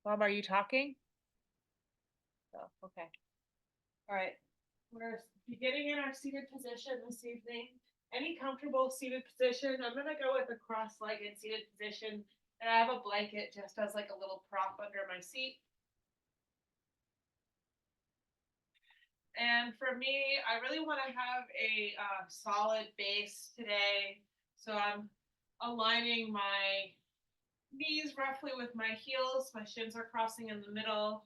Mom, are you talking? Oh, okay. All right. We're beginning in our seated position this evening. Any comfortable seated position. I'm going to go with a cross-legged seated position. And I have a blanket just as like a little prop under my seat. And for me, I really want to have a solid base today. So I'm aligning my knees roughly with my heels. My shins are crossing in the middle.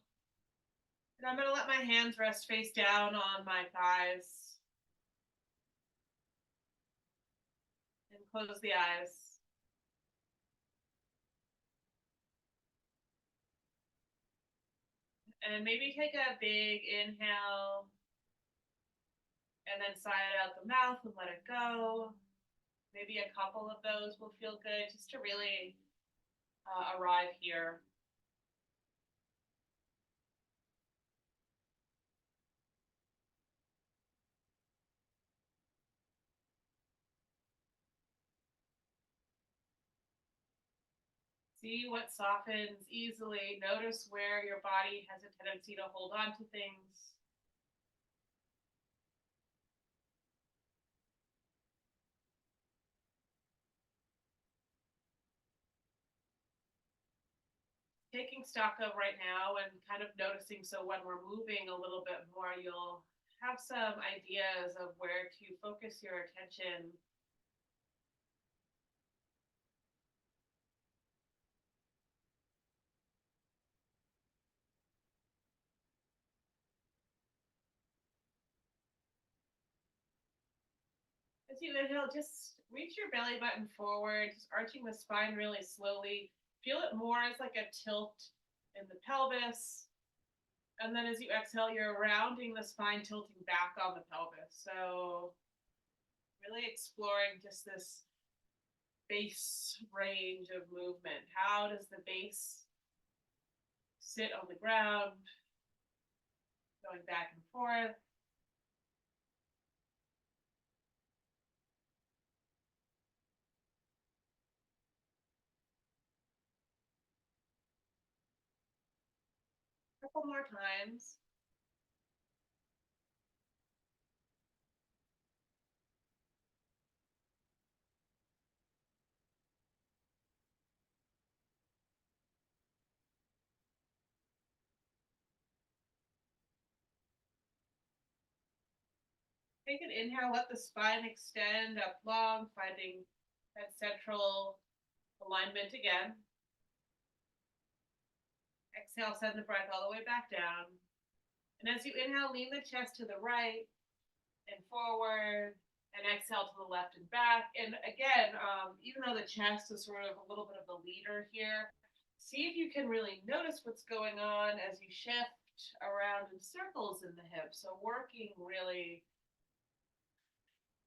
And I'm going to let my hands rest face down on my thighs and close the eyes. And maybe take a big inhale and then sigh it out the mouth and let it go. Maybe a couple of those will feel good just to really arrive here. See what softens easily. Notice where your body has a tendency to hold on to things. Taking stock of right now and kind of noticing, so when we're moving a little bit more, you'll have some ideas of where to focus your attention. As you inhale, just reach your belly button forward, just arching the spine really slowly. Feel it more as like a tilt in the pelvis. And then as you exhale, you're rounding the spine, tilting back on the pelvis. So really exploring just this base range of movement. How does the base sit on the ground, going back and forth? A couple more times. Take an inhale, let the spine extend up long, finding that central alignment again. Exhale, send the breath all the way back down. And as you inhale, lean the chest to the right and forward, and exhale to the left and back. And again, even though the chest is sort of a little bit of the leader here, see if you can really notice what's going on as you shift around in circles in the hips. So working really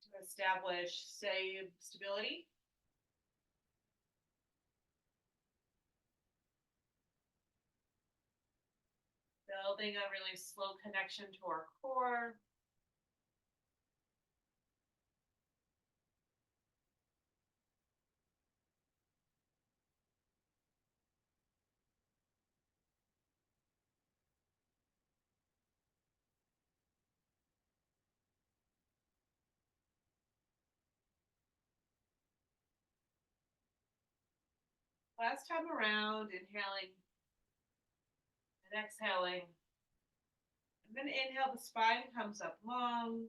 to establish, say, stability. Building a really slow connection to our core. Last time around, inhaling and exhaling. And then inhale, the spine comes up long.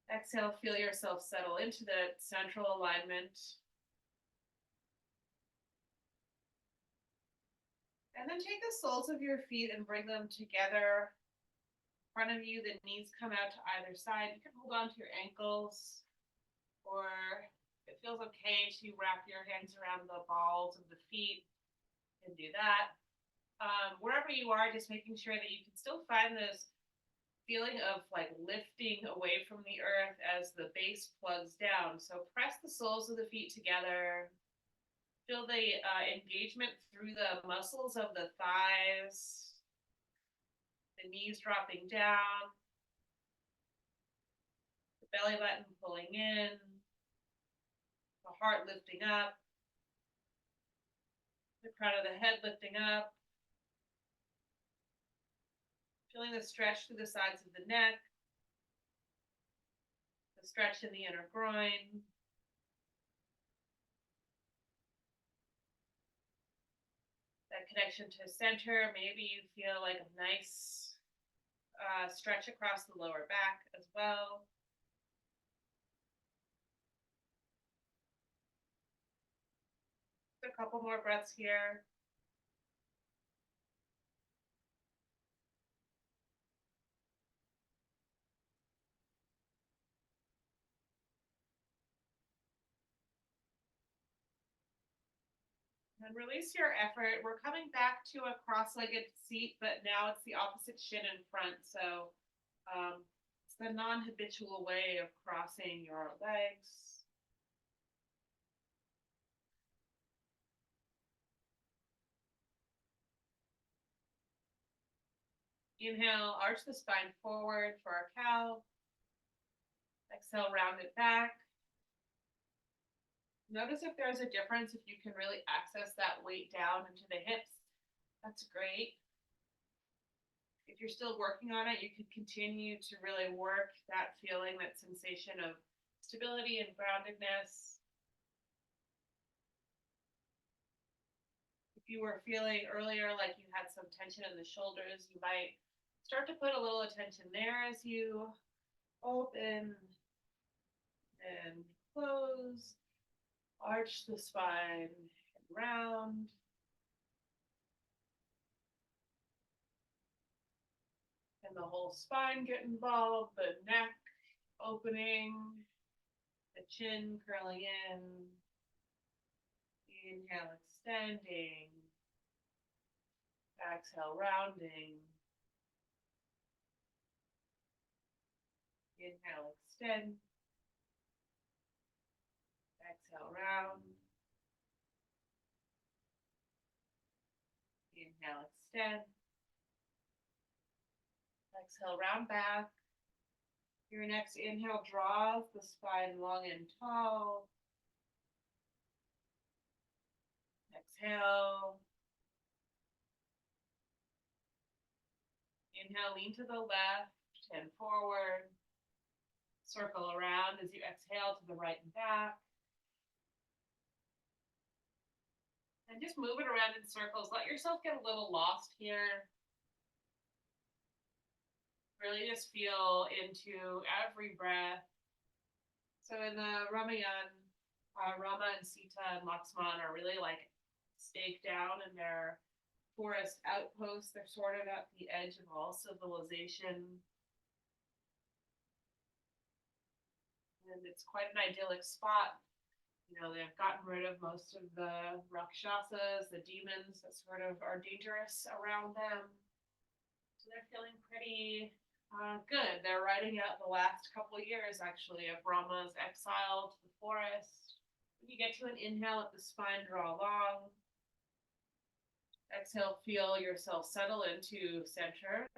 Exhale, feel yourself settle into the central alignment. And then take the soles of your feet and bring them together in front of you. The knees come out to either side. You can hold on to your ankles, or if it feels okay to wrap your hands around the balls of the feet, you can do that. Wherever you are, just making sure that you can still find this feeling of like lifting away from the earth as the base plugs down. So press the soles of the feet together. Feel the engagement through the muscles of the thighs, the knees dropping down, the belly button pulling in, the heart lifting up, the Crown of the head lifting up. Feeling the stretch through the sides of the neck. The stretch in the inner groin. That connection to center. Maybe you feel like a nice stretch across the lower back as well. A couple more breaths here. And release your effort. We're coming back to a cross-legged seat, but now it's the opposite shin in front. So it's the non-habitual way of crossing your legs. Inhale, arch the spine forward for our cow. Exhale, round it back. Notice if there's a difference, if you can really access that weight down into the hips. That's great. If you're still working on it, you could continue to really work that feeling, that sensation of stability and groundedness. If you were feeling earlier like you had some tension in the shoulders, you might start to put a little attention there as you open and close. Arch the spine and round. And the whole spine get involved, the neck opening, the chin curling in. Inhale, extending. Exhale, rounding. Inhale, extend. Exhale, round. Inhale, extend. Exhale, round back. Your next inhale draws the spine long and tall. Exhale. Inhale, lean to the left and forward. Circle around as you exhale to the right and back. And just move it around in circles. Let yourself get a little lost here. Really just feel into every breath. So in the Rāmāyana, Rama and Sita and Lakshman are really like staked down in their forest outposts. They're sort of at the edge of all civilization. And it's quite an idyllic spot. You know, they've gotten rid of most of the Rakshasas, the demons that sort of are dangerous around them. So they're feeling pretty good. They're writing out the last couple of years, actually, of Rama's exile to the forest. When you get to an inhale, let the spine draw long. Exhale, feel yourself settle into center.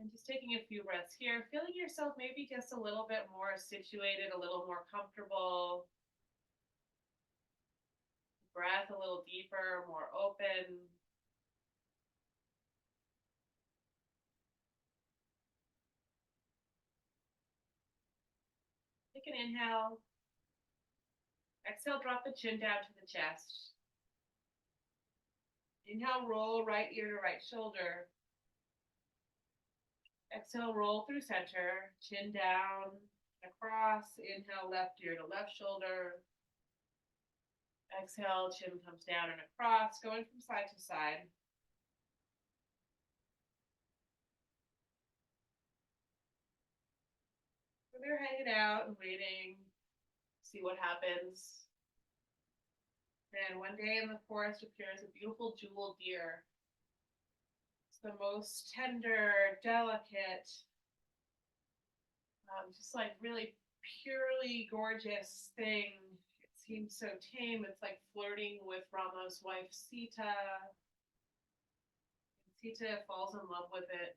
And just taking a few breaths here, feeling yourself maybe just a little bit more situated, a little more comfortable. Breath a little deeper, more open. Take an inhale. Exhale, drop the chin down to the chest. Inhale, roll right ear to right shoulder. Exhale, roll through center, chin down, across. Inhale, left ear to left shoulder. Exhale, chin comes down and across, going from side to side. So they're hanging out and waiting, see what happens. And one day in the forest appears a beautiful jewel deer. It's the most tender, delicate, just like really purely gorgeous thing. It seems so tame. It's like flirting with Rama's wife, Sita. Sita falls in love with it.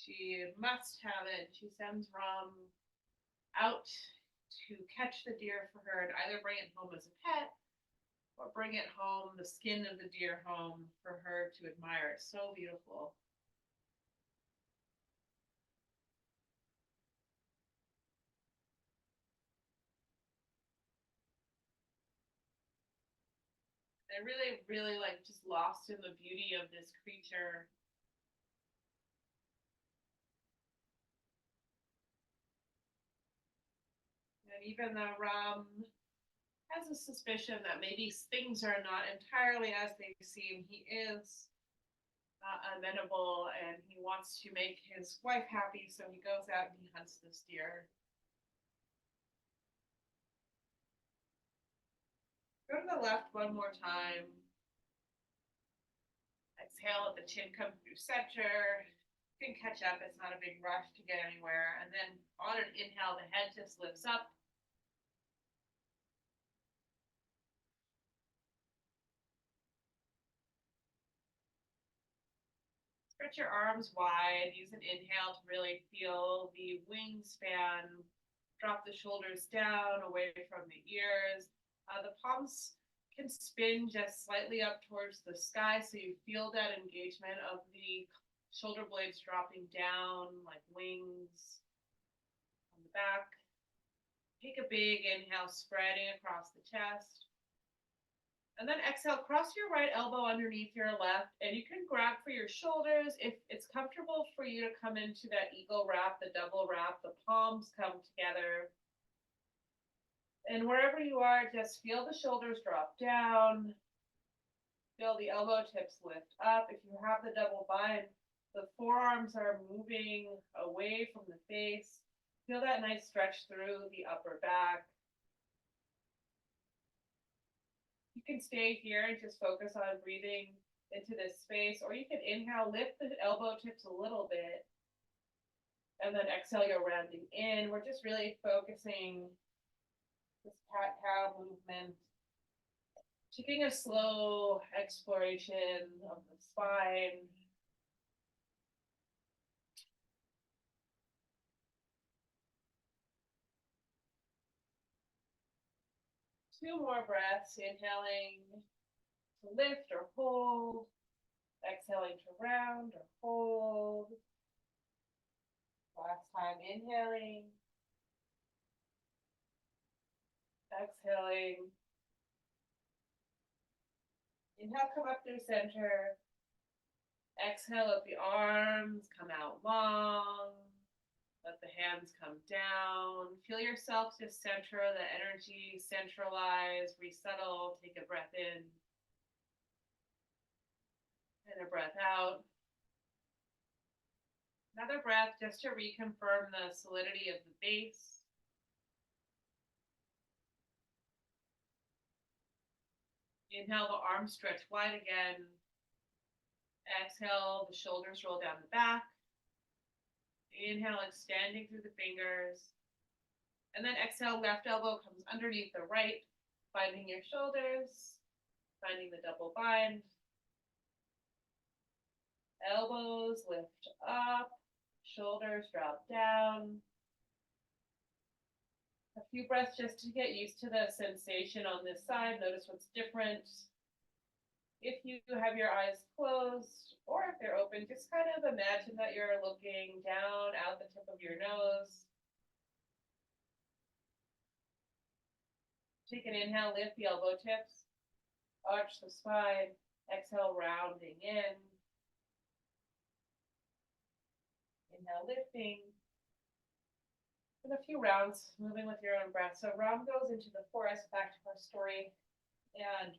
She must have it. She sends Ram out to catch the deer for her and either bring it home as a pet or bring it home, the skin of the deer home for her to admire. It's so beautiful. I really, really like just lost in the beauty of this creature. And even though Ram has a suspicion that maybe things are not entirely as they seem, he is not amenable and he wants to make his wife happy, so he goes out and he hunts this deer. Go to the left one more time. Exhale, let the chin come through center. You can catch up, it's not a big rush to get anywhere. And then on an inhale, the head just lifts up. Stretch your arms wide. Use an inhale to really feel the wingspan. Drop the shoulders down away from the ears. The palms can spin just slightly up towards the sky so you feel that engagement of the shoulder blades dropping down like wings on the back. Take a big inhale, spreading across the chest. And then exhale, cross your right elbow underneath your left, and you can grab for your shoulders. If it's comfortable for you to come into that eagle wrap, the double wrap, the palms come together. And wherever you are, just feel the shoulders drop down. Feel the elbow tips lift up. If you have the double bind, the forearms are moving away from the face. Feel that nice stretch through the upper back. You can stay here and just focus on breathing into this space, or you can inhale, lift the elbow tips a little bit, and then exhale, you're rounding in. We're just really focusing this cat-cow movement, taking a slow exploration of the spine. Two more breaths, inhaling to lift or hold, exhaling to round or hold. Last time, inhaling, exhaling. Inhale, come up through center. Exhale, let the arms come out long. Let the hands come down. Feel yourself just center the energy, centralize, resettle. Take a breath in and a breath out. Another breath just to reconfirm the solidity of the base. Inhale, the arms stretch wide again. Exhale, the shoulders roll down the back. Inhale, extending through the fingers. And then exhale, left elbow comes underneath the right, finding your shoulders, finding the double bind. Elbows lift up, shoulders drop down. A few breaths just to get used to the sensation on this side. Notice what's different. If you have your eyes closed or if they're open, just kind of imagine that you're looking down out the tip of your nose. Take an inhale, lift the elbow tips, arch the spine, exhale, rounding in. Inhale, lifting. And a few rounds, moving with your own breath. So Ram goes into the forest, back to our story, and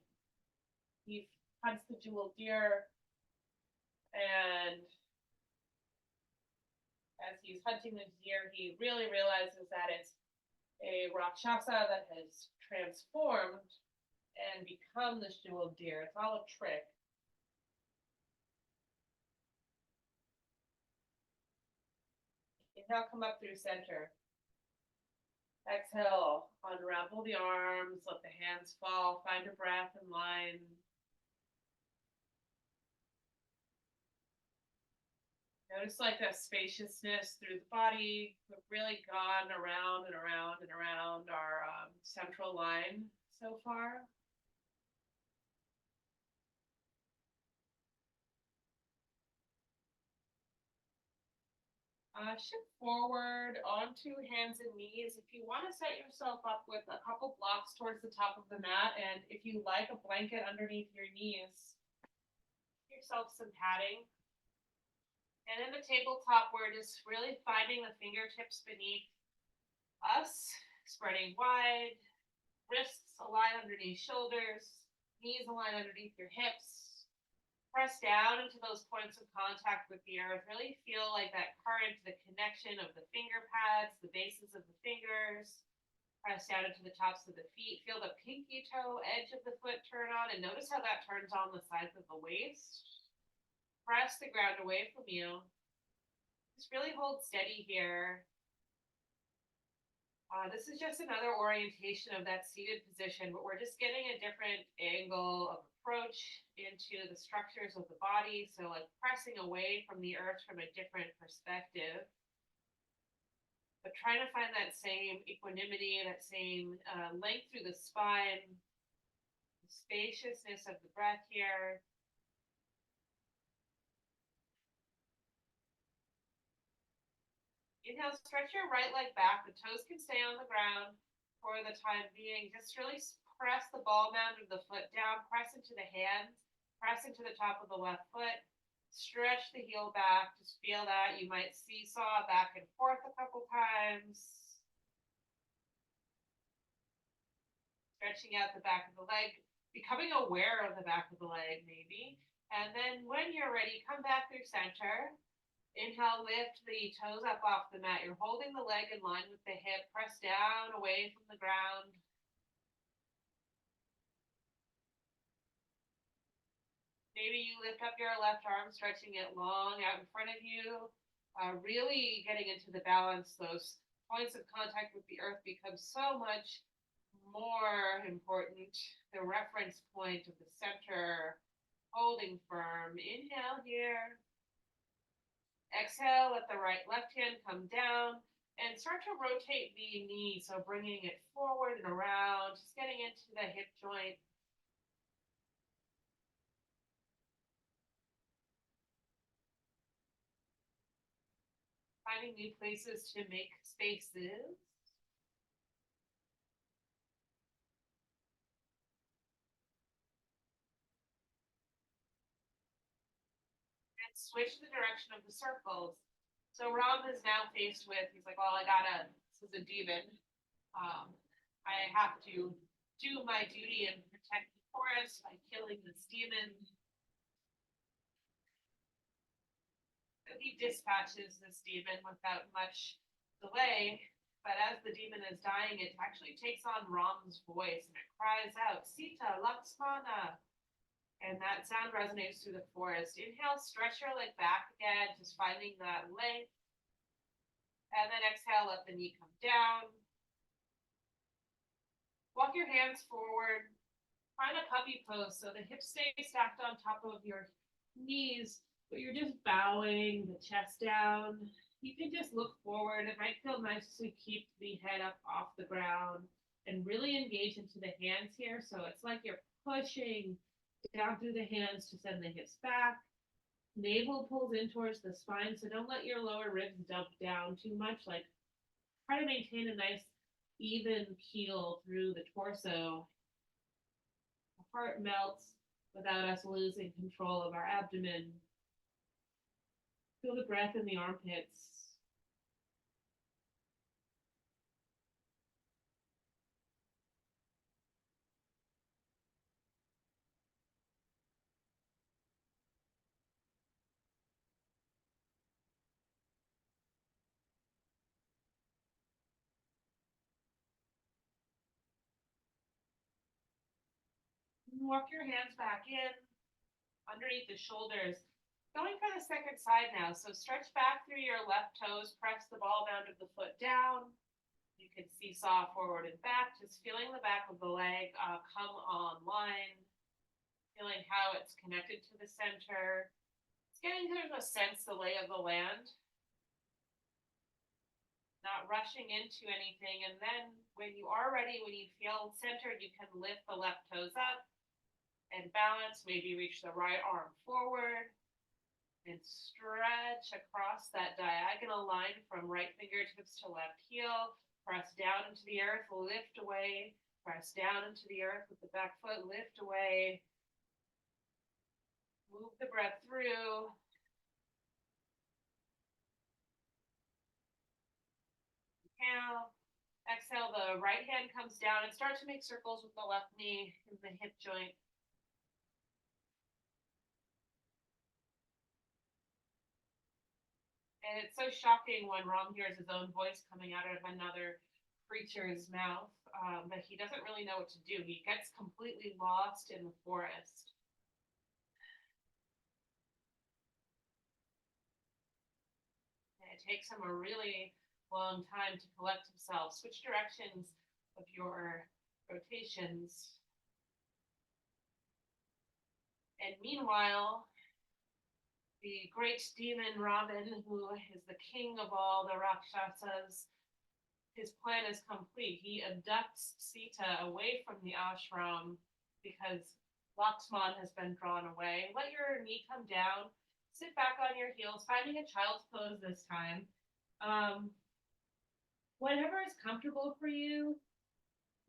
he hunts the jeweled deer, and as he's hunting the deer, he really realizes that it's a Rakshasa that has transformed and become this jeweled deer. It's all a trick. Inhale, come up through center. Exhale, unravel the arms, let the hands fall, find a breath in line. Notice like a spaciousness through the body. We've really gone around and around and around our central line so far. Shift forward onto hands and knees. If you want to set yourself up with a couple blocks towards the top of the mat, and if you like a blanket underneath your knees, give yourself some padding. And in the tabletop, we're just really finding the fingertips beneath us, spreading wide, wrists align underneath shoulders, knees align underneath your hips. Press down into those points of contact with the earth. Really feel like that current, the connection of the finger pads, the bases of the fingers. Press down into the tops of the feet. Feel the pinky toe edge of the foot turn on, and notice how that turns on the sides of the waist. Press the ground away from you. Just really hold steady here. This is just another orientation of that seated position, but we're just getting a different angle of approach into the structures of the body. So like pressing away from the earth from a different perspective, but trying to find that same equanimity, that same length through the spine, the spaciousness of the breath here. Inhale, stretch your right leg back. The toes can stay on the ground for the time being. Just really press the ball mound of the foot down, press into the hands, press into the top of the left foot, stretch the heel back. Just feel that. You might seesaw back and forth a couple times. Stretching out the back of the leg, becoming aware of the back of the leg maybe. And then when you're ready, come back through center. Inhale, lift the toes up off the mat. You're holding the leg in line with the hip. Press down away from the ground. Maybe you lift up your left arm, stretching it long out in front of you. Really getting into the balance. Those points of contact with the earth become so much more important. The reference point of the center, holding firm. Inhale here. Exhale, let the left hand come down and start to rotate the knee. So bringing it forward and around, just getting into the hip joint. Finding new places to make spaces. And switch the direction of the circles. So Ram is now faced with, he's like, well, this is a demon. I have to do my duty and protect the forest by killing this demon. So he dispatches this demon without much delay, but as the demon is dying, it actually takes on Ram's voice and it cries out, Sita, Lakshmana. And that sound resonates through the forest. Inhale, stretch your leg back again, just finding that length. And then exhale, let the knee come down. Walk your hands forward. Find a puppy pose so the hips stay stacked on top of your knees, but you're just bowing the chest down. You can just look forward. It might feel nice to keep the head up off the ground and really engage into the hands here. So it's like you're pushing down through the hands to send the hips back. Navel pulls in towards the spine, so don't let your lower ribs dump down too much. Like try to maintain a nice even keel through the torso. The heart melts without us losing control of our abdomen. Feel the breath in the armpits. Walk your hands back in underneath the shoulders. Going for the second side now. So stretch back through your left toes, press the ball mound of the foot down. You can seesaw forward and back, just feeling the back of the leg come online, feeling how it's connected to the center. It's getting kind of a sense the lay of the land, not rushing into anything. And then when you are ready, when you feel centered, you can lift the left toes up and balance, maybe reach the right arm forward and stretch across that diagonal line from right fingertips to left heel. Press down into the earth, lift away, press down into the earth with the back foot, lift away. Move the breath through. Inhale. Exhale, the right hand comes down and start to make circles with the left knee in the hip joint. And it's so shocking when Ram hears his own voice coming out of another creature's mouth, but he doesn't really know what to do. He gets completely lost in the forest. And it takes him a really long time to collect himself. Switch directions of your rotations. And meanwhile, the great demon Ravan, who is the king of all the Rakshasas, his plan is complete. He abducts Sita away from the ashram because Lakshman has been drawn away. Let your knee come down. Sit back on your heels, finding a child's pose this time. Whatever is comfortable for you,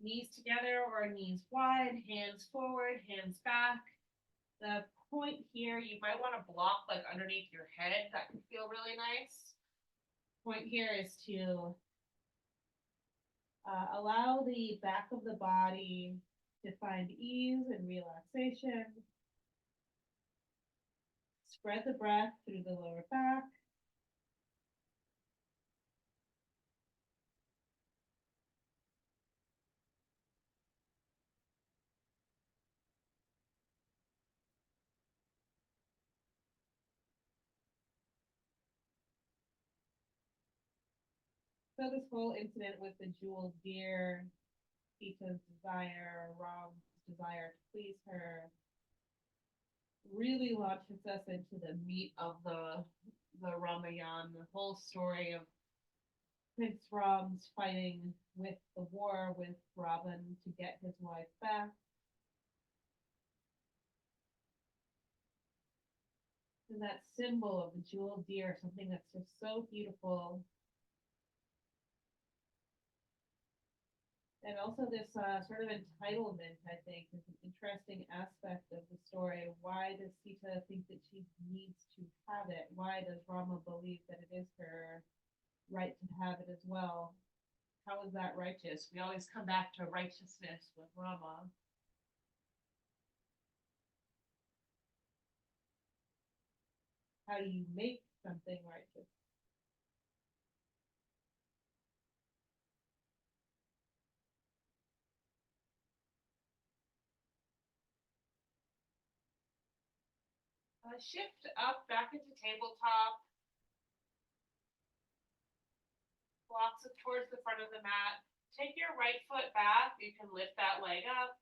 knees together or knees wide, hands forward, hands back. The point here, you might want to block like underneath your head. That can feel really nice. Point here is to allow the back of the body to find ease and relaxation. Spread the breath through the lower back. So this whole incident with the jeweled deer, Sita's desire, Ram's desire to please her, really launches us into the meat of the Rāmāyana, the whole story of Prince Ram's fighting with the war with Ravan to get his wife back. And that symbol of the jeweled deer, something that's just so beautiful. And also this sort of entitlement, I think, is an interesting aspect of the story. Why does Sita think that she needs to have it? Why does Rama believe that it is her right to have it as well? How is that righteous? We always come back to righteousness with Rama. How do you make something righteous? Shift up back into tabletop. Blocks it towards the front of the mat. Take your right foot back. You can lift that leg up.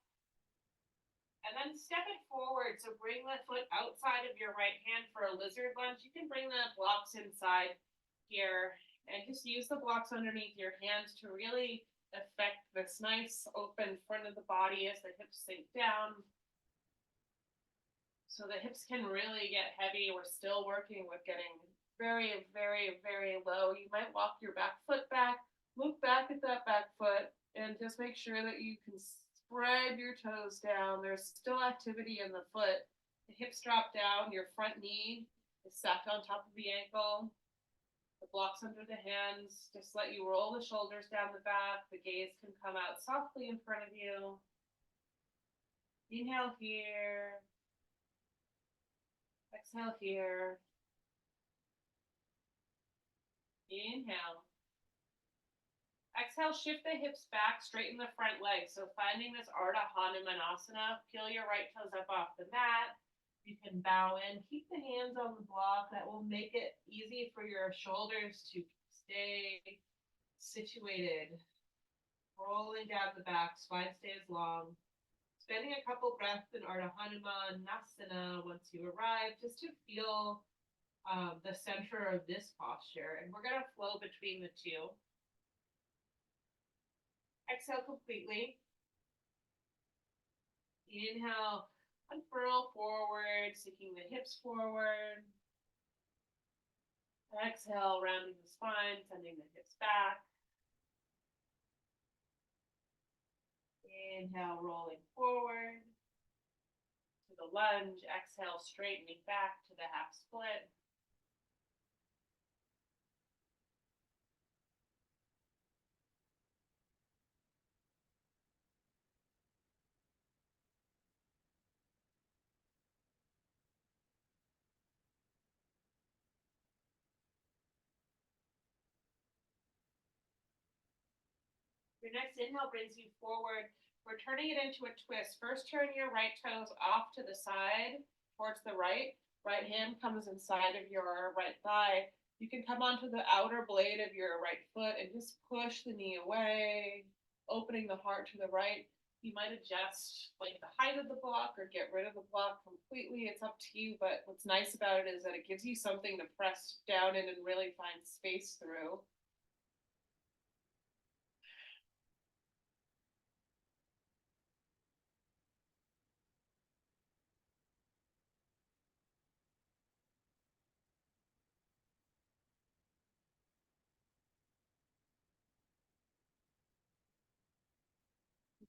And then step it forward. So bring the foot outside of your right hand for a lizard lunge. You can bring the blocks inside here and just use the blocks underneath your hands to really affect this nice open front of the body as the hips sink down. So the hips can really get heavy. We're still working with getting very, very, very low. You might walk your back foot back, look back at that back foot, and just make sure that you can spread your toes down. There's still activity in the foot. The hips drop down, your front knee is stacked on top of the ankle. The blocks under the hands, just let you roll the shoulders down the back. The gaze can come out softly in front of you. Inhale here. Exhale here. Inhale. Exhale, shift the hips back, straighten the front leg. So finding this Ardha Hanumanasana, peel your right toes up off the mat. You can bow in, keep the hands on the block. That will make it easy for your shoulders to stay situated. Rolling down the back, spine stays long. Spending a couple breaths in Ardha Hanumanasana once you arrive, just to feel the center of this posture, and we're gonna flow between the two. Exhale completely. Inhale, unfurl forward, sinking the hips forward. Exhale, rounding the spine, sending the hips back. Inhale, rolling forward to the lunge. Exhale, straightening back to the half split. Your next inhale brings you forward. We're turning it into a twist. First, turn your right toes off to the side towards the right. Right hand comes inside of your right thigh. You can come onto the outer blade of your right foot and just push the knee away, opening the heart to the right. You might adjust like the height of the block or get rid of the block completely. It's up to you, but what's nice about it is that it gives you something to press down in and really find space through.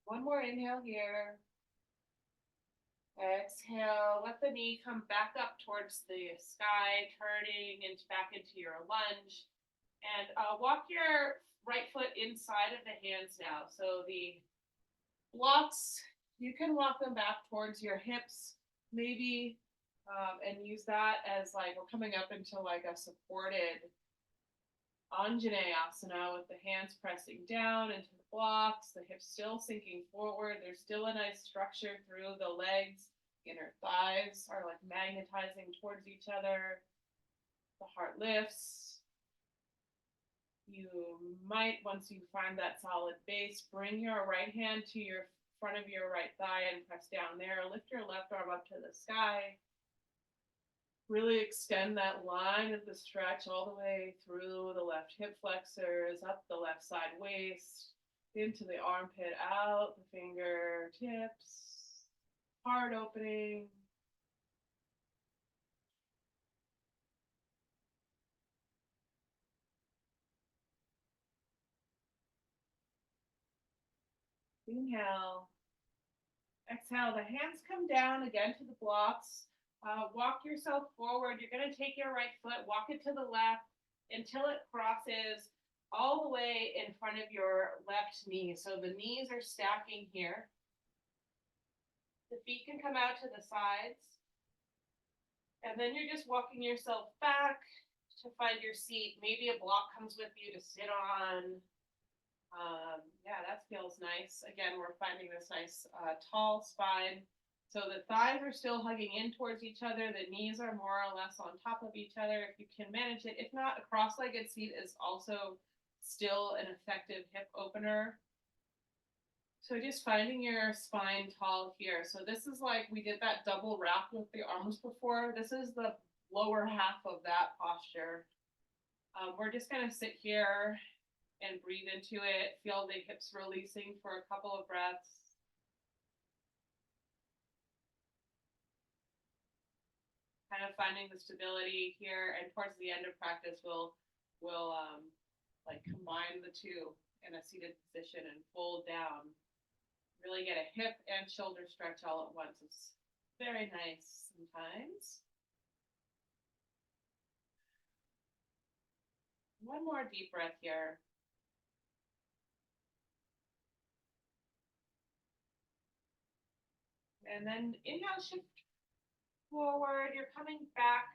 One more inhale here. Exhale, let the knee come back up towards the sky, turning back into your lunge. And walk your right foot inside of the hands now. So the blocks, you can walk them back towards your hips, maybe, and use that as like, we're coming up into like a supported Anjaneyasana with the hands pressing down into the blocks, the hips still sinking forward. There's still a nice structure through the legs. Inner thighs are like magnetizing towards each other. The heart lifts. You might, once you find that solid base, bring your right hand to your front of your right thigh and press down there. Lift your left arm up to the sky. Really extend that line of the stretch all the way through the left hip flexors, up the left side waist, into the armpit, out the fingertips, heart opening. Inhale. Exhale, the hands come down again to the blocks. Walk yourself forward. You're going to take your right foot, walk it to the left until it crosses all the way in front of your left knee. So the knees are stacking here. The feet can come out to the sides. And then you're just walking yourself back to find your seat. Maybe a block comes with you to sit on. Yeah, that feels nice. Again, we're finding this nice tall spine. So the thighs are still hugging in towards each other. The knees are more or less on top of each other if you can manage it. If not, a cross-legged seat is also still an effective hip opener. So just finding your spine tall here. So this is like, we did that double wrap with the arms before. This is the lower half of that posture. We're just gonna sit here and breathe into it. Feel the hips releasing for a couple of breaths. Kind of finding the stability here, and towards the end of practice, we'll like combine the two in a seated position and fold down. Really get a hip and shoulder stretch all at once. It's very nice sometimes. One more deep breath here. And then inhale, shift forward. You're coming back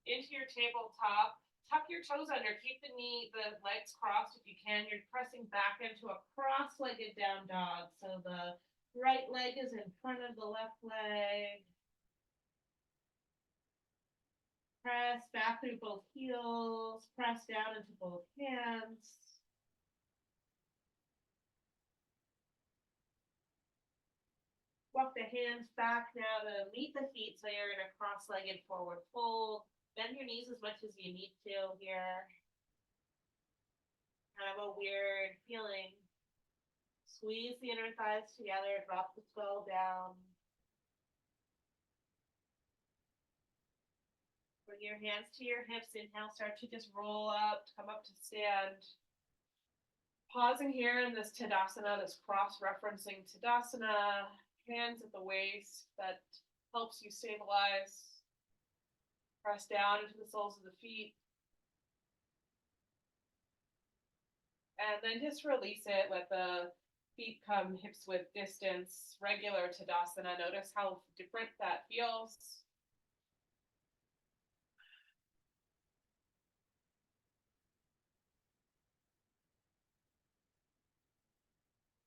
into your tabletop. Tuck your toes under. Keep the legs crossed if you can. You're pressing back into a cross-legged down dog. So the right leg is in front of the left leg. Press back through both heels. Press down into both hands. Walk the hands back now to meet the feet so you're in a cross-legged forward fold. Bend your knees as much as you need to here. Kind of a weird feeling. Squeeze the inner thighs together, drop the skull down. Bring your hands to your hips. Inhale, start to just roll up, come up to stand. Pausing here in this Tadasana, this cross-referencing Tadasana. Hands at the waist, that helps you stabilize. Press down into the soles of the feet. And then just release it, let the feet come hips width distance, regular Tadasana. Notice how different that feels.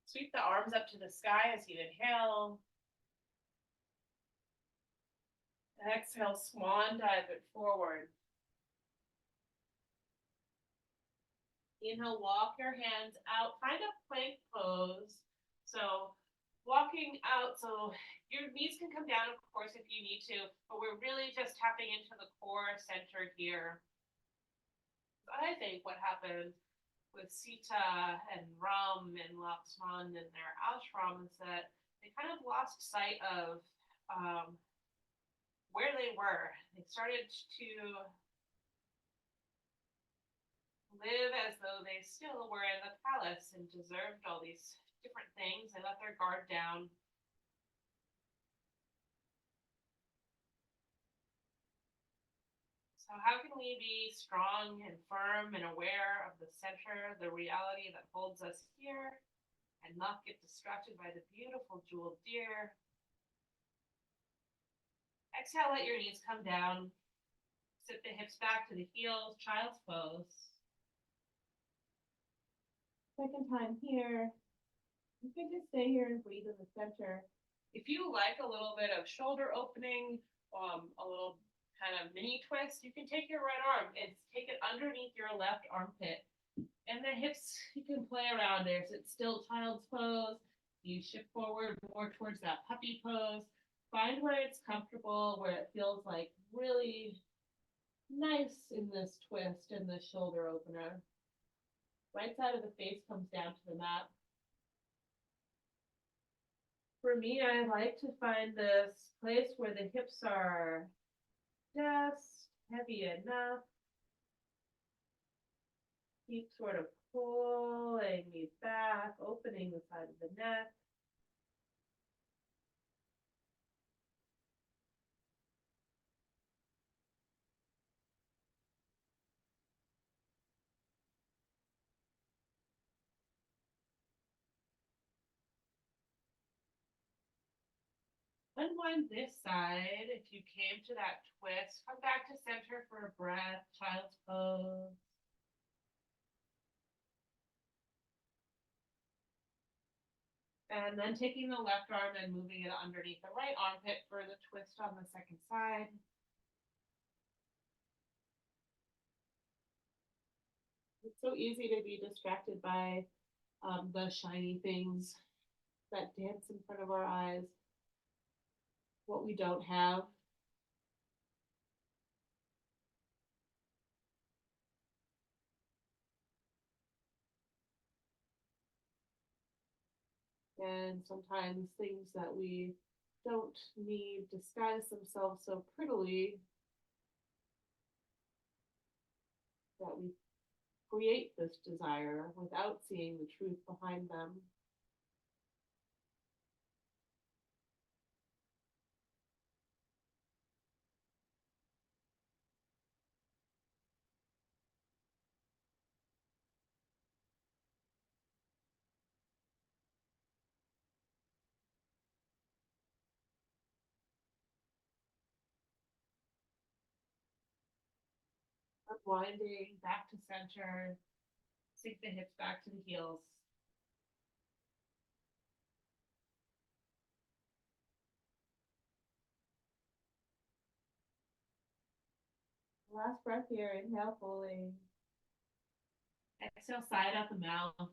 Sweep the arms up to the sky as you inhale. Exhale, swan dive it forward. Inhale, walk your hands out, find a plank pose. So walking out, so your knees can come down, of course, if you need to, but we're really just tapping into the core center here. I think what happened with Sita and Ram and Lakshman and their ashram is that they kind of lost sight of where they were. They started to live as though they still were in the palace and deserved all these different things. They let their guard down. So how can we be strong and firm and aware of the center, the reality that holds us here, and not get distracted by the beautiful jeweled deer? Exhale, let your knees come down. Sit the hips back to the heels, child's pose. Second time here. You can just stay here and breathe in the center. If you like a little bit of shoulder opening, a little kind of mini twist, you can take your right arm and take it underneath your left armpit. And the hips, you can play around there. So it's still child's pose. You shift forward more towards that puppy pose. Find where it's comfortable, where it feels like really nice in this twist and this shoulder opener. Right side of the face comes down to the mat. For me, I like to find this place where the hips are just heavy enough. Keep sort of pulling me back, opening the side of the neck. Unwind this side. If you came to that twist, come back to center for a breath, child's pose. And then taking the left arm and moving it underneath the right armpit for the twist on the second side. It's so easy to be distracted by the shiny things that dance in front of our eyes, what we don't have. And sometimes things that we don't need disguise themselves so prettily that we create this desire without seeing the truth behind them. Unwinding back to center, sink the hips back to the heels. Last breath here, inhale fully. Exhale, side out the mouth.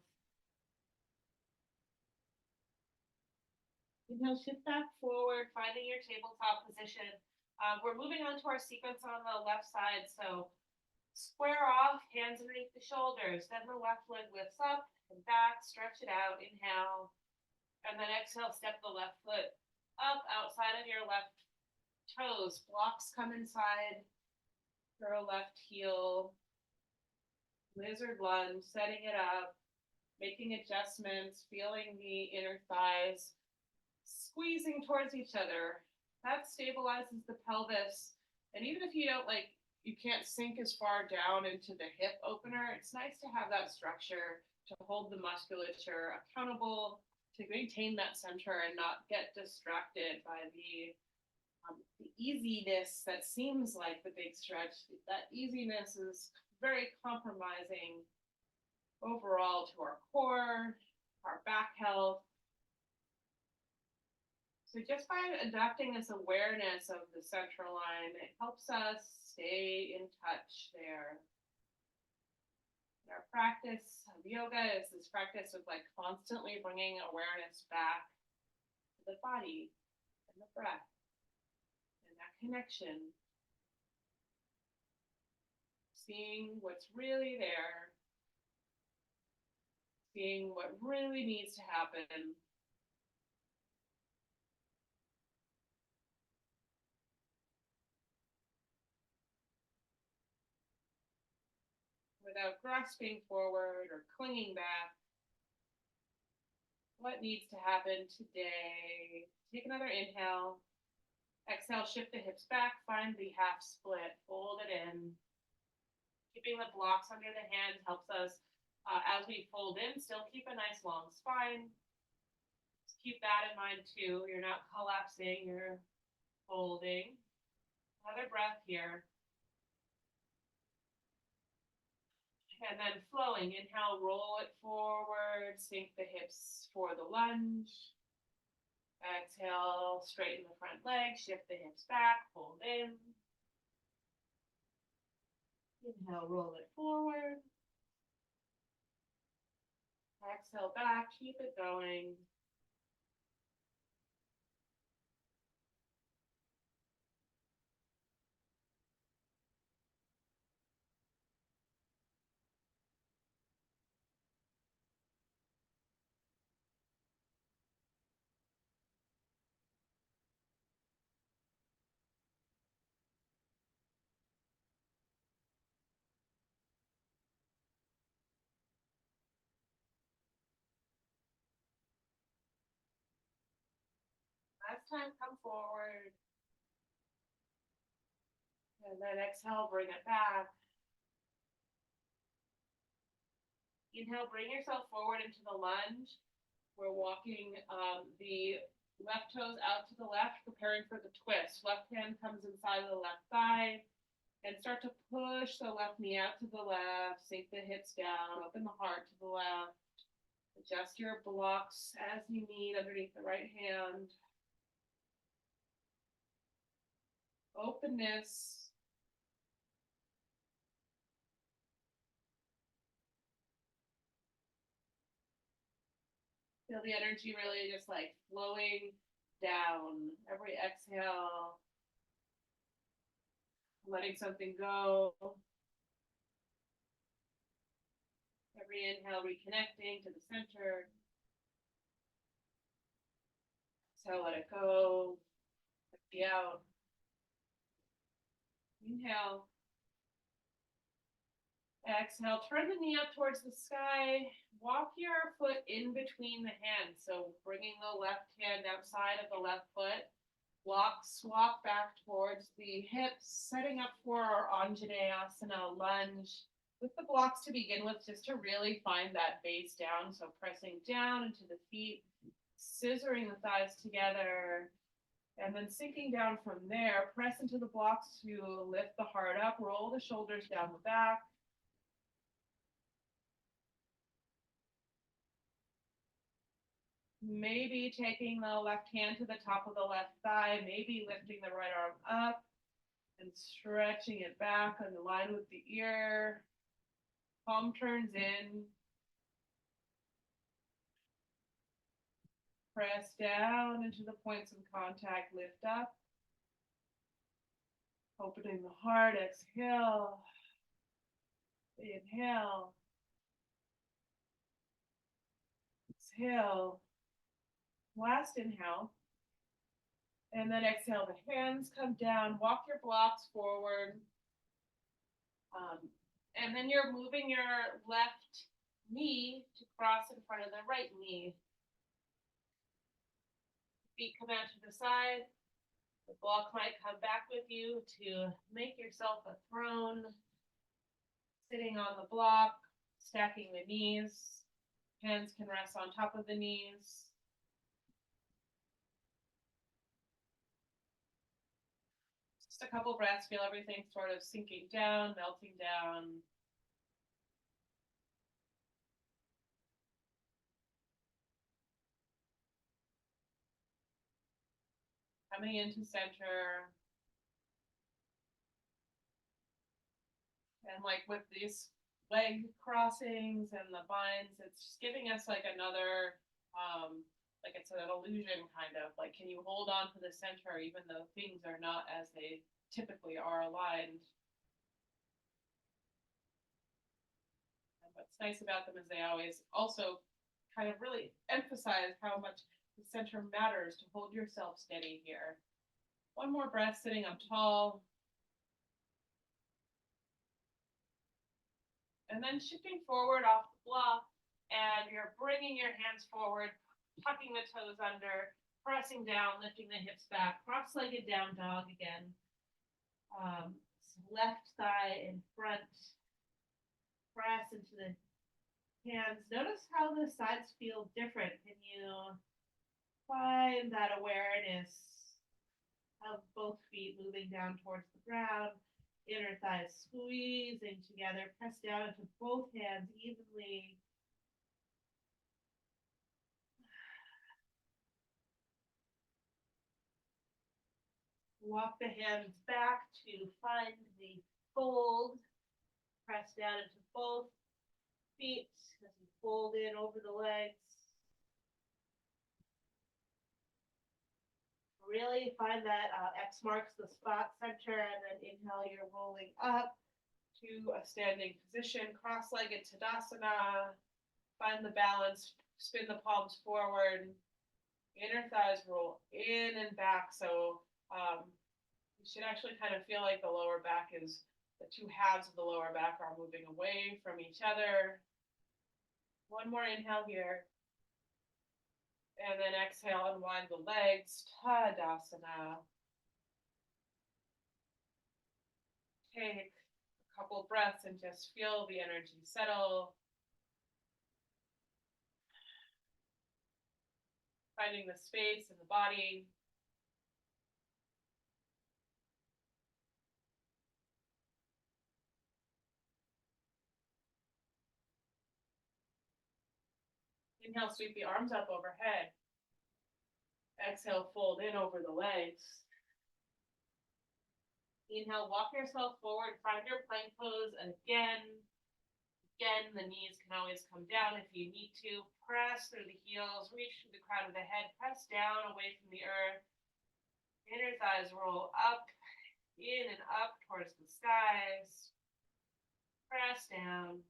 Inhale, shift back forward, finding your tabletop position. We're moving on to our sequence on the left side. So square off, hands underneath the shoulders. Then the left leg lifts up and back, stretch it out. Inhale. And then exhale, step the left foot up outside of your left toes. Blocks come inside your left heel. Lizard lunge, setting it up, making adjustments, feeling the inner thighs squeezing towards each other. That stabilizes the pelvis. And even if you don't you can't sink as far down into the hip opener, it's nice to have that structure to hold the musculature accountable, to maintain that center and not get distracted by the easiness that seems like the big stretch. That easiness is very compromising overall to our core, our back health. So just by adopting this awareness of the central line, it helps us stay in touch there. And our practice of yoga is this practice of constantly bringing awareness back to the body and the breath and that connection. Seeing what's really there, seeing what really needs to happen. Without grasping forward or clinging back. What needs to happen today? Take another inhale. Exhale, shift the hips back, find the half split, fold it in. Keeping the blocks under the hands helps us, as we fold in, still keep a nice long spine. Just keep that in mind too. You're not collapsing, you're folding. Another breath here. And then flowing, inhale, roll it forward, sink the hips for the lunge. Exhale, straighten the front leg, shift the hips back, fold in. Inhale, roll it forward. Exhale back, keep it going. Last time, come forward. And then exhale, bring it back. Inhale, bring yourself forward into the lunge. We're walking the left toes out to the left, preparing for the twist. Left hand comes inside of the left thigh. And start to push the left knee out to the left, sink the hips down, open the heart to the left. Adjust your blocks as you need underneath the right hand. Openness. Feel the energy really just flowing down. Every exhale, letting something go. Every inhale, reconnecting to the center. So let it go. Let it out. Inhale. Exhale, turn the knee up towards the sky. Walk your foot in between the hands. So bringing the left hand outside of the left foot. Swap back towards the hips, setting up for our Anjaneyasana lunge. With the blocks to begin with, just to really find that base down. So pressing down into the feet, scissoring the thighs together, and then sinking down from there. Press into the blocks to lift the heart up, roll the shoulders down the back. Maybe taking the left hand to the top of the left thigh, maybe lifting the right arm up and stretching it back on the line with the ear. Palm turns in. Press down into the points of contact, lift up. Opening the heart, exhale. Inhale. Exhale. Last inhale. And then exhale, the hands come down, walk your blocks forward. And then you're moving your left knee to cross in front of the right knee. Feet come out to the side. The block might come back with you to make yourself a throne. Sitting on the block, stacking the knees. Hands can rest on top of the knees. Just a couple breaths, feel everything sort of sinking down, melting down. Coming into center. And like with these leg crossings and the binds, it's just giving us like another, like it's an illusion kind of, like, can you hold on to the center even though things are not as they typically are aligned? And what's nice about them is they always also kind of really emphasize how much the center matters to hold yourself steady here. One more breath, sitting up tall. And then shifting forward off the block, and you're bringing your hands forward, tucking the toes under, pressing down, lifting the hips back, cross-legged down dog again. Left thigh in front, press into the hands. Notice how the sides feel different. Can you find that awareness of both feet moving down towards the ground? Inner thighs squeezing together, press down into both hands evenly. Walk the hands back to find the fold. Press down into both feet as you fold in over the legs. Really find that X marks the spot center, and then inhale, you're rolling up to a standing position, cross-legged Tadasana. Find the balance, spin the palms forward. Inner thighs roll in and back, so you should actually kind of feel like the lower back is, the two halves of the lower back are moving away from each other. One more inhale here. And then exhale, unwind the legs, Tadasana. Take a couple breaths and just feel the energy settle. Finding the space in the body. Inhale, sweep the arms up overhead. Exhale, fold in over the legs. Inhale, walk yourself forward, find your plank pose, and again, the knees can always come down if you need to. Press through the heels, reach to the crown of the head, press down away from the earth. Inner thighs roll up, in and up towards the skies. Press down.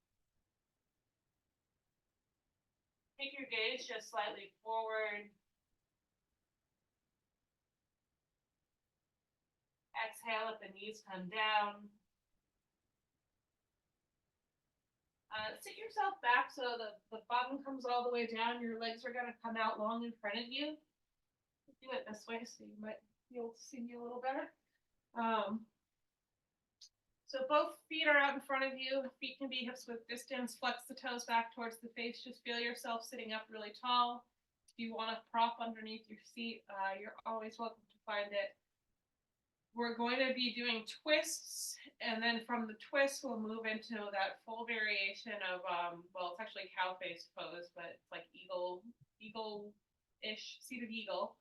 Take your gaze just slightly forward. Exhale, let the knees come down. Sit yourself back so the bottom comes all the way down. Your legs are going to come out long in front of you. Do it this way so you might be able to see me a little better. So both feet are out in front of you. Feet can be hips width distance. Flex the toes back towards the face. Just feel yourself sitting up really tall. If you want to prop underneath your seat, you're always welcome to find it. We're going to be doing twists, and then from the twist, we'll move into that full variation of, well, it's actually cow-faced pose, but it's like eagle-ish, seated eagle.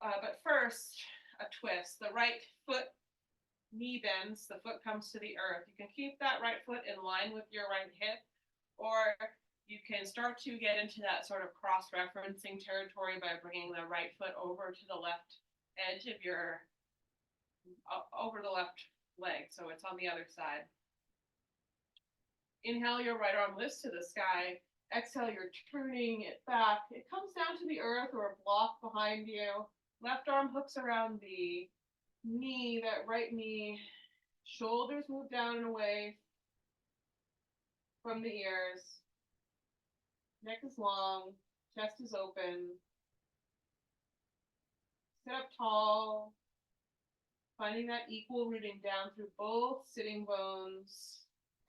But first, a twist. The right foot knee bends, the foot comes to the earth. You can keep that right foot in line with your right hip, or You can start to get into that sort of cross-referencing territory by bringing the right foot over to the left edge of your, over the left leg, so it's on the other side. Inhale, your right arm lifts to the sky. Exhale, you're turning it back. It comes down to the earth or a block behind you. Left arm hooks around the knee, that right knee. Shoulders move down and away from the ears. Neck is long, chest is open. Sit up tall, finding that equal rooting down through both sitting bones.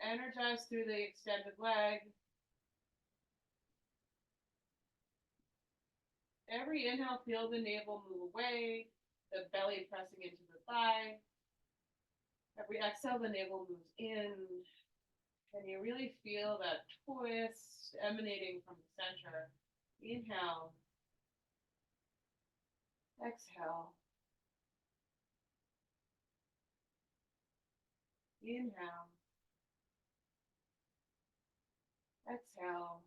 Energize through the extended leg. Every inhale, feel the navel move away, the belly pressing into the thigh. Every exhale, the navel moves in, and you really feel that twist emanating from the center. Inhale. Exhale. Inhale. Exhale.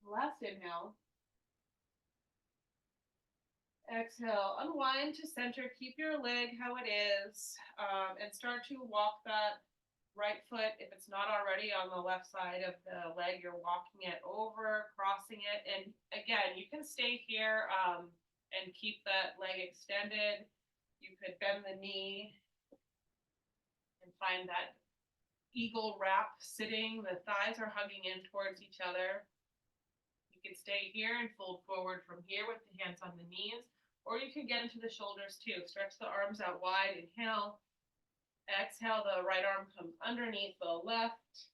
Last inhale. Exhale, unwind to center, keep your leg how it is, and start to walk that right foot, if it's not already on the left side of the leg, you're walking it over, crossing it, and again, you can stay here and keep that leg extended. You could bend the knee and find that eagle wrap sitting, the thighs are hugging in towards each other. You can stay here and fold forward from here with the hands on the knees, or you can get into the shoulders too. Stretch the arms out wide, inhale. Exhale, the right arm comes underneath the left.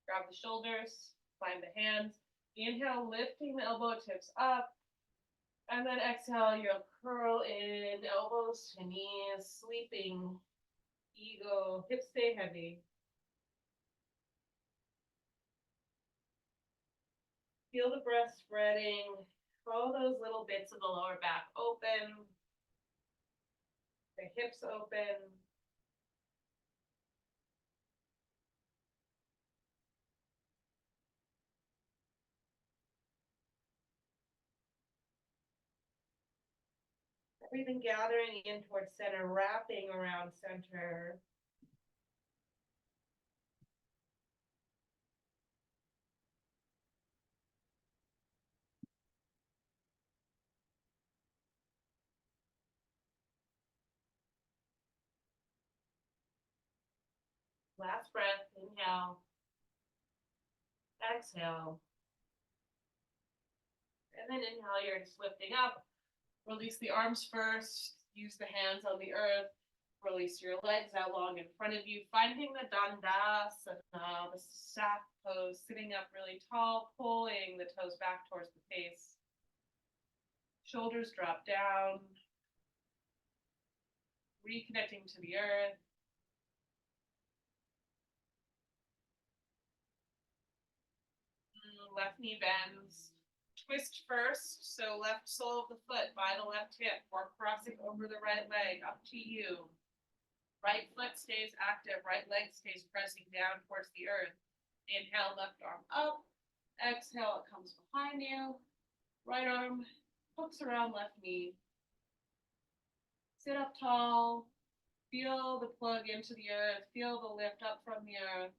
Grab the shoulders, find the hands. Inhale, lifting the elbow tips up. And then exhale, you'll curl in, elbows to knees, sleeping eagle, hips stay heavy. Feel the breath spreading. Follow those little bits of the lower back open. The hips open. Everything gathering in towards center, wrapping around center. Last breath, inhale. Exhale. And then inhale, you're just lifting up. Release the arms first. Use the hands on the earth. Release your legs out long in front of you. Finding the Dandasana, the sap pose, sitting up really tall, pulling the toes back towards the face. Shoulders drop down. Reconnecting to the earth. Left knee bends. Twist first, so left sole of the foot by the left hip, or crossing over the right leg, up to you. Right foot stays active, right leg stays pressing down towards the earth. Inhale, left arm up. Exhale, it comes behind you. Right arm hooks around left knee. Sit up tall. Feel the plug into the earth. Feel the lift up from the earth.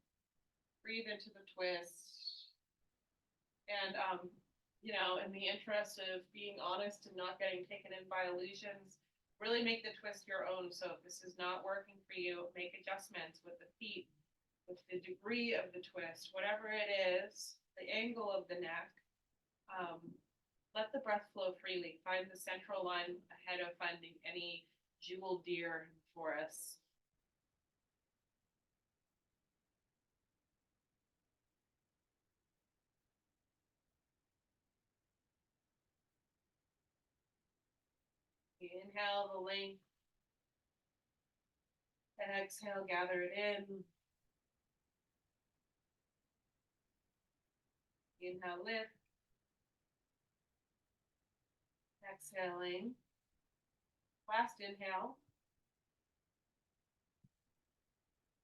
Breathe into the twist. And, in the interest of being honest and not getting taken in by illusions, really make the twist your own. So if this is not working for you, make adjustments with the feet, with the degree of the twist, whatever it is, the angle of the neck. Let the breath flow freely. Find the central line ahead of finding any jeweled deer in the forest. Inhale the length. Exhale, gather it in. Inhale, lift. Exhaling. Last inhale.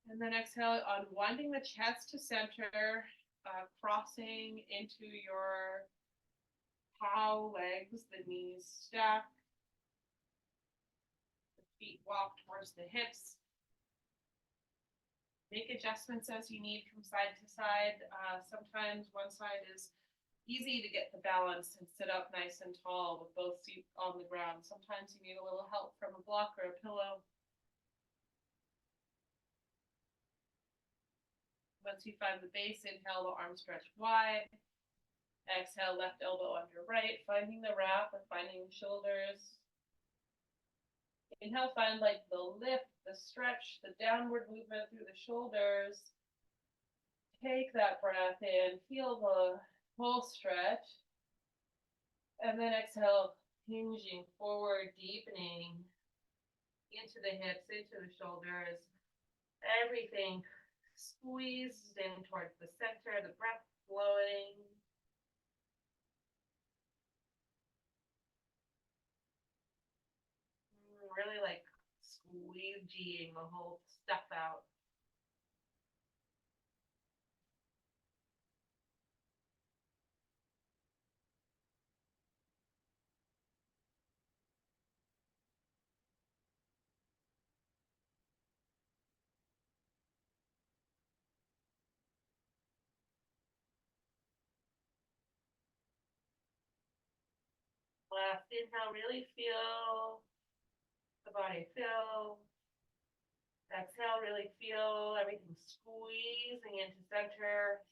And then exhale, unwinding the chest to center. crossing into your cow legs, the knees stack, the feet walk towards the hips. Make adjustments as you need from side to side. Sometimes one side is easy to get the balance and sit up nice and tall with both feet on the ground. Sometimes you need a little help from a block or a pillow. Once you find the base, inhale, the arms stretch wide. Exhale, left elbow under right, finding the wrap or finding the shoulders. Inhale, find like the lift, the stretch, the downward movement through the shoulders. Take that breath in, feel the full stretch. And then exhale, hinging forward, deepening into the hips, into the shoulders. Everything squeezed in towards the center, the breath flowing. Really like squeegeeing the whole stuff out. Last inhale, really feel the body fill. Exhale, really feel everything squeezing into center.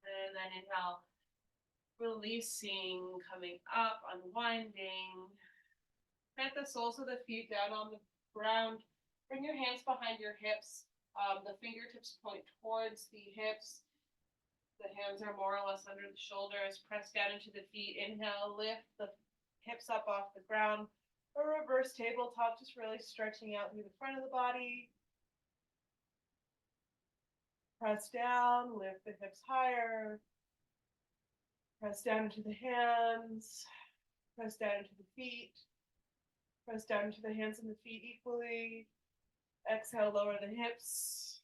And then inhale, releasing, coming up, unwinding. Plant the soles of the feet down on the ground. Bring your hands behind your hips. The fingertips point towards the hips. The hands are more or less under the shoulders. Press down into the feet. Inhale, lift the hips up off the ground. A reverse tabletop, just really stretching out through the front of the body. Press down, lift the hips higher. Press down into the hands. Press down into the feet. Press down into the hands and the feet equally. Exhale, lower the hips.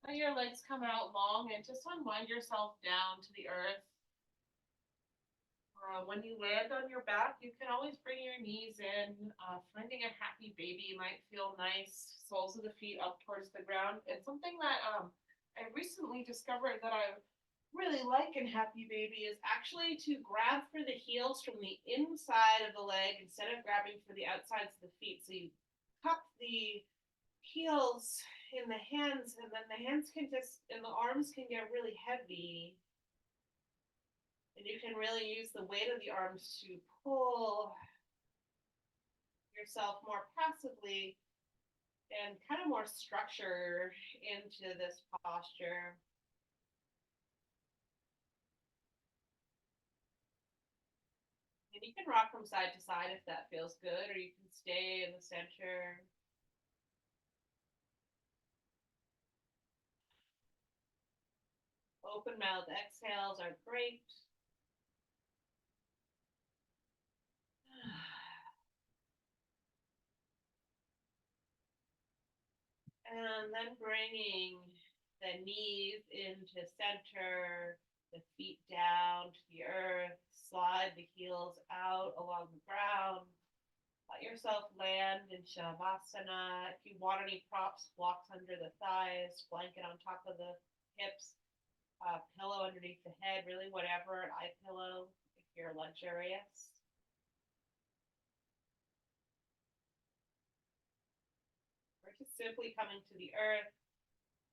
Let your legs come out long and just unwind yourself down to the earth. When you land on your back, you can always bring your knees in. Finding a happy baby might feel nice. Soles of the feet up towards the ground. And something that I recently discovered that I really like in happy baby is actually to grab for the heels from the inside of the leg instead of grabbing for the outsides of the feet. So you cup the heels in the hands, and then the hands can just, and the arms can get really heavy. And you can really use the weight of the arms to pull yourself more passively and kind of more structure into this posture. And you can rock from side to side if that feels good, or you can stay in the center. Open mouth exhales are great. And then bringing the knees into center, the feet down to the earth, slide the heels out along the ground. Let yourself land in Shavasana. If you want any props, blocks under the thighs, blanket on top of the hips, pillow underneath the head, really whatever, an eye pillow if you're luxurious. We're just simply coming to the earth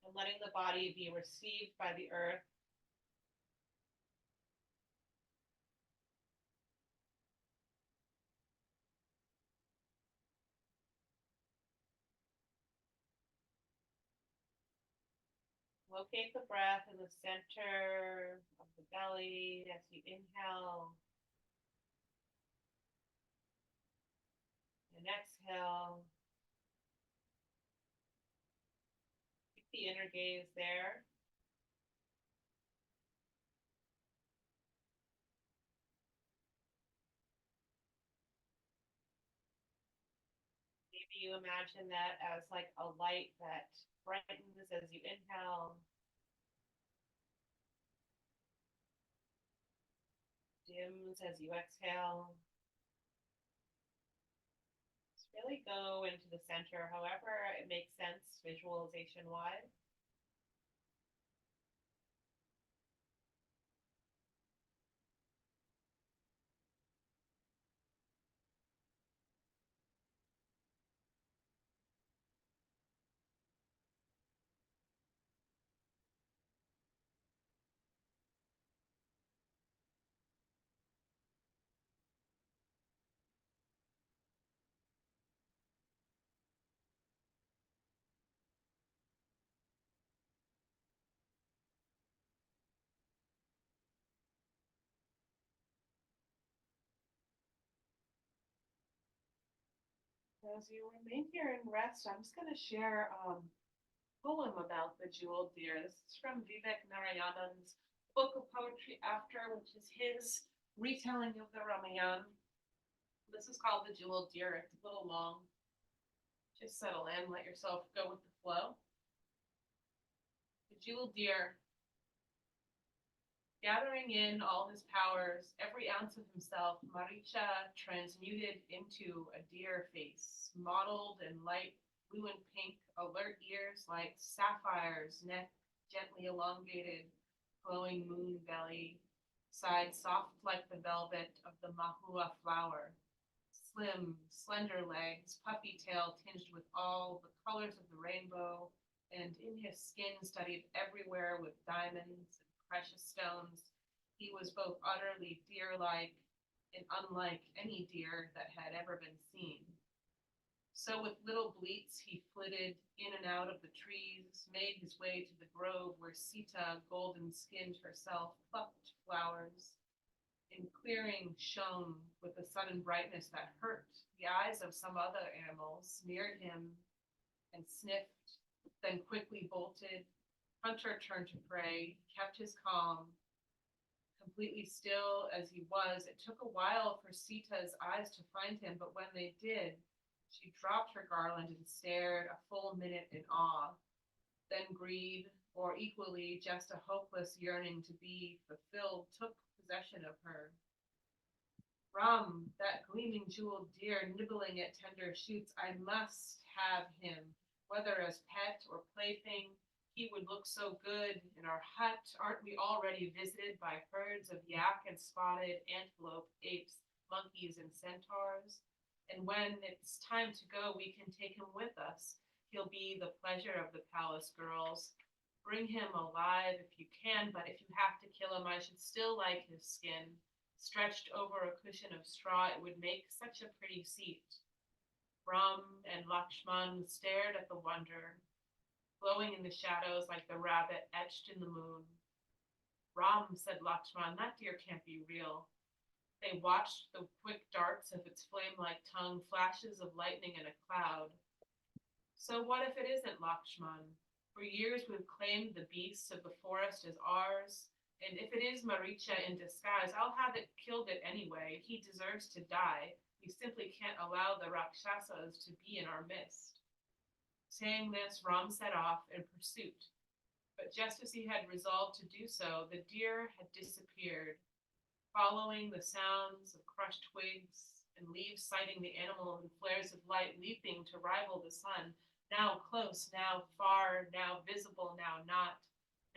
and letting the body be received by the earth. Locate the breath in the center of the belly as you inhale and exhale. Keep the inner gaze there. Maybe you imagine that as like a light that brightens as you inhale, dims as you exhale. Just really go into the center, however it makes sense visualization wise. As you remain here and rest, I'm just going to share a poem about the jeweled deer. This is from Vivek Narayanan's book of poetry After, which is his retelling of the Rāmāyana. This is called The Jeweled Deer. It's a little long. Just settle in, let yourself go with the flow. The jeweled deer, gathering in all his powers, every ounce of himself, Maricha transmuted into a deer face, mottled in light blue and pink, alert ears like sapphires, neck gently elongated, glowing moon belly, sides soft like the velvet of the mahua flower, slim, slender legs, puffy tail tinged with all the colors of the rainbow, and in his skin studded everywhere with diamonds and precious stones. He was both utterly deer-like and unlike any deer that had ever been seen. So with little bleats he flitted in and out of the trees, made his way to the grove where Sita, golden-skinned herself, plucked flowers. In clearing shone with a sudden brightness that hurt the eyes of some other animals, neared him and sniffed, then quickly bolted. Hunter turned to prey, kept his calm, completely still as he was. It took a while for Sita's eyes to find him, but when they did, she dropped her garland and stared a full minute in awe. Then greed, or equally just a hopeless yearning to be fulfilled, took possession of her. Ram, that gleaming jeweled deer nibbling at tender shoots, I must have him, whether as pet or plaything. He would look so good in our hut. Aren't we already visited by herds of yak and spotted antelope, apes, monkeys, and centaurs? And when it's time to go, we can take him with us. He'll be the pleasure of the palace girls. Bring him alive if you can, but if you have to kill him, I should still like his skin. Stretched over a cushion of straw, it would make such a pretty seat. Ram and Lakshman stared at the wonder, glowing in the shadows like the rabbit etched in the moon. Ram, said Lakshman, that deer can't be real. They watched the quick darts of its flame-like tongue, flashes of lightning in a cloud. So what if it isn't, Lakshman? For years we've claimed the beasts of the forest as ours, and if it is Maricha in disguise, I'll have it killed it anyway. He deserves to die. We simply can't allow the Rakshasas to be in our midst. Saying this, Ram set off in pursuit. But just as he had resolved to do so, the deer had disappeared, following the sounds of crushed twigs and leaves, sighting the animal in flares of light, leaping to rival the sun, now close, now far, now visible, now not,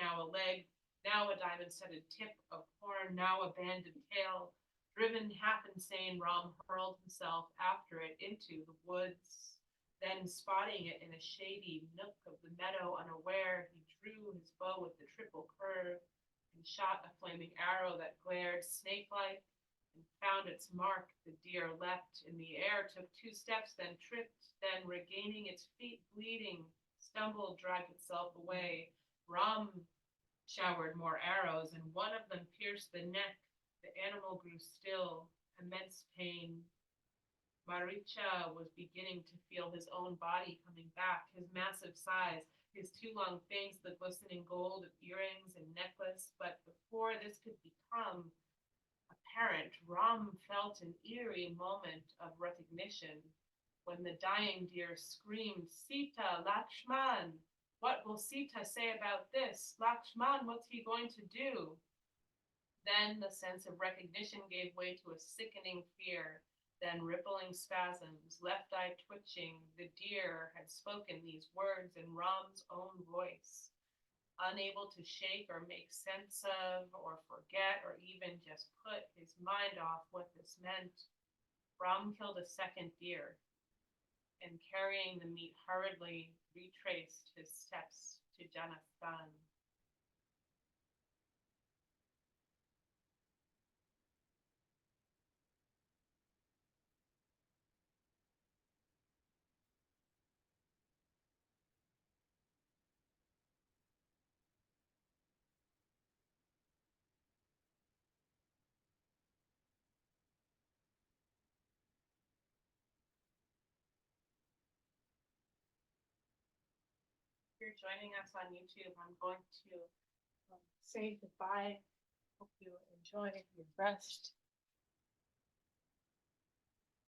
now a leg, now a diamond-studded tip of horn, now a banded tail. Driven half insane, Ram hurled himself after it into the woods. Then, spotting it in a shady nook of the meadow unaware, he drew his bow with the triple curve and shot a flaming arrow that glared snake-like and found its mark. The deer leapt in the air, took 2 steps, then tripped, then regaining its feet, bleeding, stumbled, dragged itself away. Ram showered more arrows, and one of them pierced the neck. The animal grew still, immense pain. Maricha was beginning to feel his own body coming back, his massive size, his 2 long fangs, the glistening gold of earrings and necklace. But before this could become apparent, Ram felt an eerie moment of recognition when the dying deer screamed, Sita, Lakshman! What will Sita say about this? Lakshman, what's he going to do? Then the sense of recognition gave way to a sickening fear, then rippling spasms, left eye twitching. The deer had spoken these words in Ram's own voice. Unable to shake or make sense of, or forget, or even just put his mind off what this meant, Ram killed a second deer, and carrying the meat hurriedly retraced his steps to Janasthan. If you're joining us on YouTube, I'm going to say goodbye. Hope you enjoy your rest.